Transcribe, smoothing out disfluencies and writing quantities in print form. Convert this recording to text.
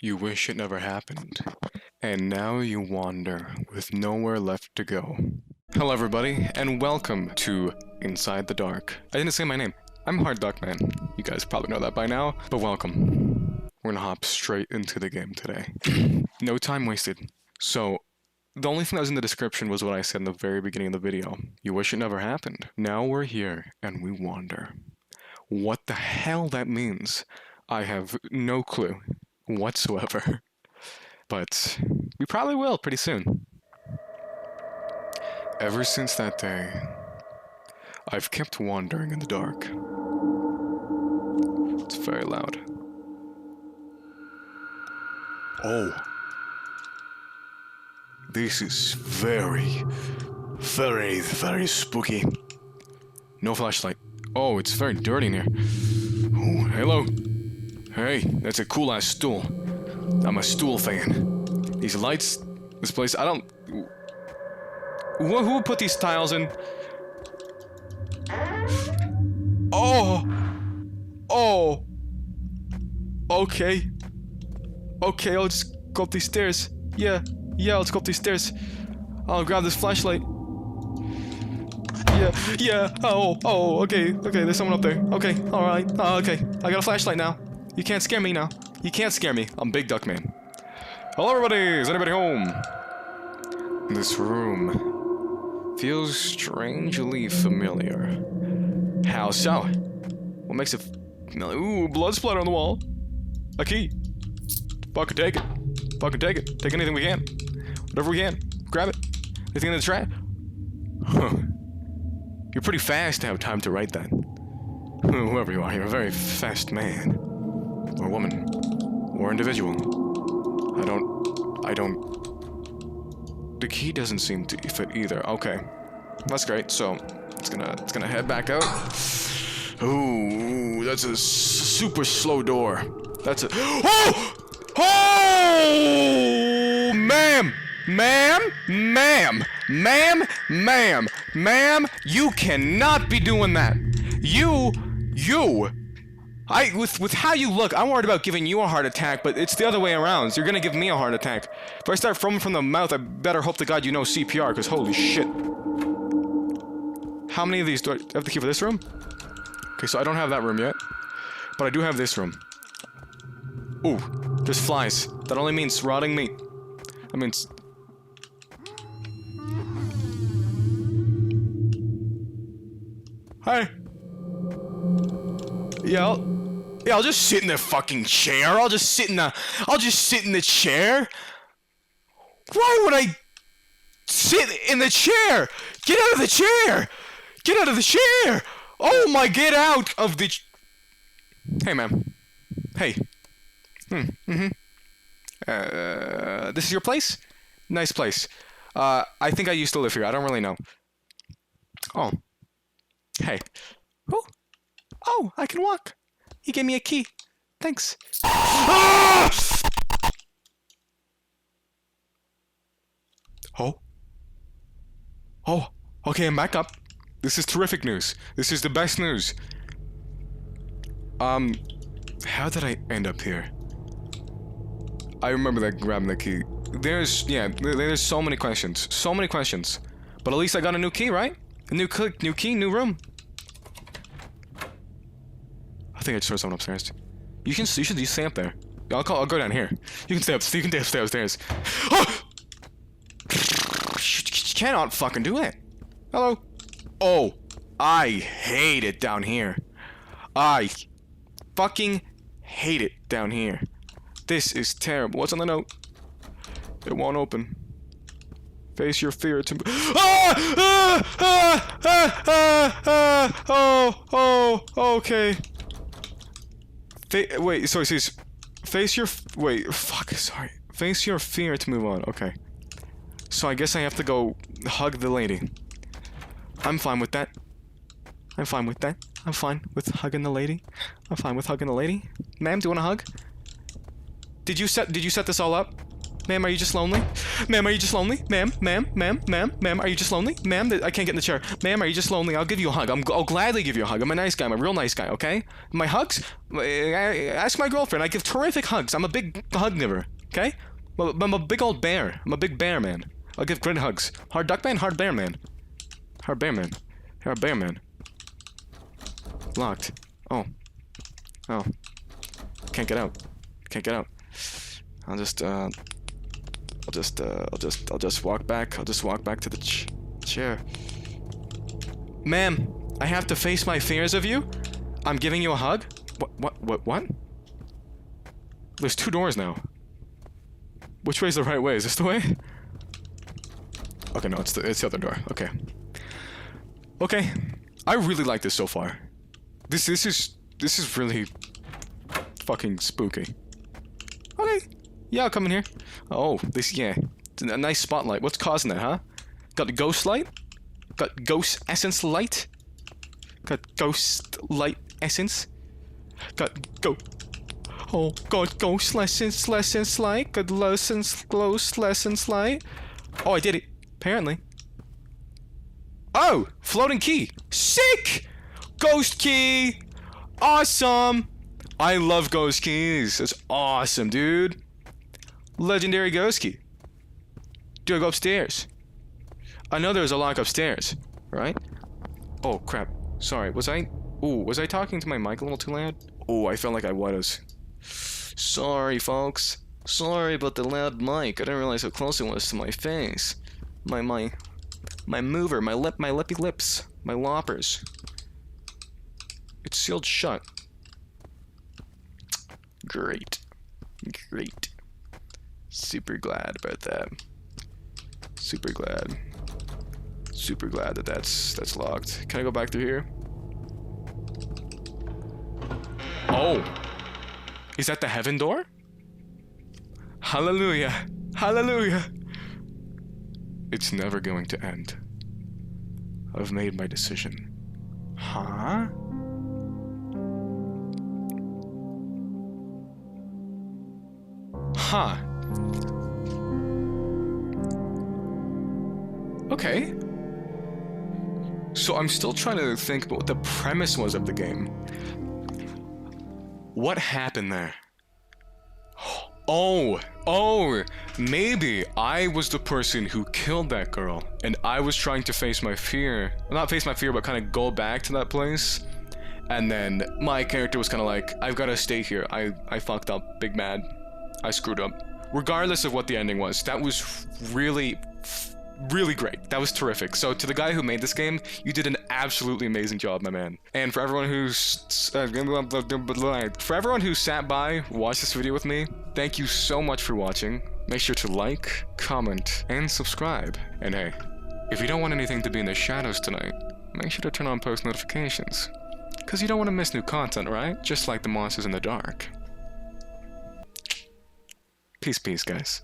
You wish it never happened, and now you wander with nowhere left to go. Hello everybody, and welcome to Inside the Dark. I didn't say my name. I'm HardDuckMan. You guys probably know that by now, but welcome. We're gonna hop straight into the game today. No time wasted. So, the only thing that was in the description was what I said in the very beginning of the video. You wish it never happened. Now we're here, and we wander. What the hell that means, I have no clue whatsoever. But we probably will pretty soon. Ever since that day, I've kept wandering in the dark. It's very loud. Oh. This is very spooky. No flashlight. Oh, it's very dirty in here. Oh, hello. Hey, that's a cool-ass stool. I'm a stool fan. These lights, this place, I don't... Who put these tiles in? Oh! Oh! Okay. Okay, I'll just go up these stairs. Yeah, let's go up these stairs. I'll grab this flashlight. Yeah, oh, okay, there's someone up there. Okay, alright, okay, I got a flashlight now. You can't scare me now. You can't scare me. I'm Big Duck Man. Hello everybody, is anybody home? This room feels strangely familiar. How so? What makes it familiar? Ooh, blood splatter on the wall. A key. Fucking take it. Fucking take it. Take anything we can. Whatever we can. Grab it. Anything in the trash? Huh. You're pretty fast to have time to write that. Whoever you are, you're a very fast man. Or woman. Or individual. I don't... The key doesn't seem to fit either. Okay. That's great. So, it's gonna head back out. Ooh, that's a super slow door. That's a... Oh! Oh! Ma'am! Ma'am, you cannot be doing that. With how you look, I'm worried about giving you a heart attack, but it's the other way around. So you're gonna give me a heart attack. If I start foaming from the mouth, I better hope to God you know CPR, because holy shit. How many of these do I have the key for this room? Okay, so I don't have that room yet, but I do have this room. Ooh, there's flies. That only means rotting meat. That means... Hi. Yeah, I'll just sit in the fucking chair. I'll just sit in the chair. Why would I sit in the chair? Get out of the chair! Get out of the chair! Oh my, get out of the... Hey, ma'am. Hey. This is your place? Nice place. I think I used to live here. I don't really know. Oh. Hey. Oh, I can walk. You gave me a key. Thanks. Ah! Oh, okay, I'm back up. This is terrific news. This is the best news. How did I end up here? I remember that grabbing the key. There's so many questions. So many questions. But at least I got a new key, right? A new key, new room. I think I just heard someone upstairs. You should stay up there. I'll go down here. You can stay upstairs. Oh! You cannot fucking do it. Hello. Oh, I hate it down here. I fucking hate it down here. This is terrible. What's on the note? It won't open. Face your fear to... Oh, okay. Wait, so it says... Face your... Wait, fuck, sorry. Face your fear to move on. Okay. So I guess I have to go hug the lady. I'm fine with that. I'm fine with hugging the lady. I'm fine with hugging the lady. Ma'am, do you want a hug? Did you set this all up? Ma'am, are you just lonely? Ma'am, are you just lonely? Ma'am, are you just lonely? Ma'am, I can't get in the chair. Ma'am, are you just lonely? I'll give you a hug. I'll gladly give you a hug. I'm a nice guy. I'm a real nice guy, okay? My hugs? Ask my girlfriend. I give terrific hugs. I'm a big hug giver, okay? Well, I'm a big old bear. I'm a big bear, man. I'll give great hugs. Hard duck man, hard bear man. Hard bear man. Hard bear man. Locked. Oh. Oh. Can't get out. Can't get out. I'll just walk back. I'll just walk back to the chair. Ma'am, I have to face my fears of you? I'm giving you a hug? What? There's 2 doors now. Which way's the right way? Is this the way? Okay, no, it's the other door. Okay. Okay. I really like this so far. This is really fucking spooky. Okay. Yeah, I'll come in here. Oh, yeah. It's a nice spotlight. What's causing that, huh? Got the ghost light? Got ghost essence light? Got ghost light essence? Got ghost lessons light? Got ghost lessons light? Oh, I did it. Apparently. Oh! Floating key! Sick! Ghost key! Awesome! I love ghost keys. That's awesome, dude. Legendary ghost key. Do I go upstairs? I know there's a lock upstairs, right? Oh, crap. Sorry, was I talking to my mic a little too loud? Oh, I felt like I was. Sorry, folks. Sorry about the loud mic. I didn't realize how close it was to my face. My mover, my lippy lips, my loppers. It's sealed shut. Great. Super glad about that. Super glad that that's locked. Can I go back through here? Oh! Is that the heaven door? Hallelujah! Hallelujah! It's never going to end. I've made my decision. Huh? Huh. Okay. So I'm still trying to think about what the premise was of the game. What happened there? Oh, maybe I was the person who killed that girl, and I was trying to face my fear. Not face my fear, but kind of go back to that place. And then my character was kind of like, I've got to stay here. I fucked up, big mad. I screwed up. Regardless of what the ending was, that was really great. That was terrific. So to the guy who made this game, you did an absolutely amazing job, my man. And for everyone who sat by, watched this video with me, thank you so much for watching. Make sure to like, comment, and subscribe. And hey, if you don't want anything to be in the shadows tonight, make sure to turn on post notifications. Cause you don't want to miss new content, right? Just like the monsters in the dark. Peace, guys.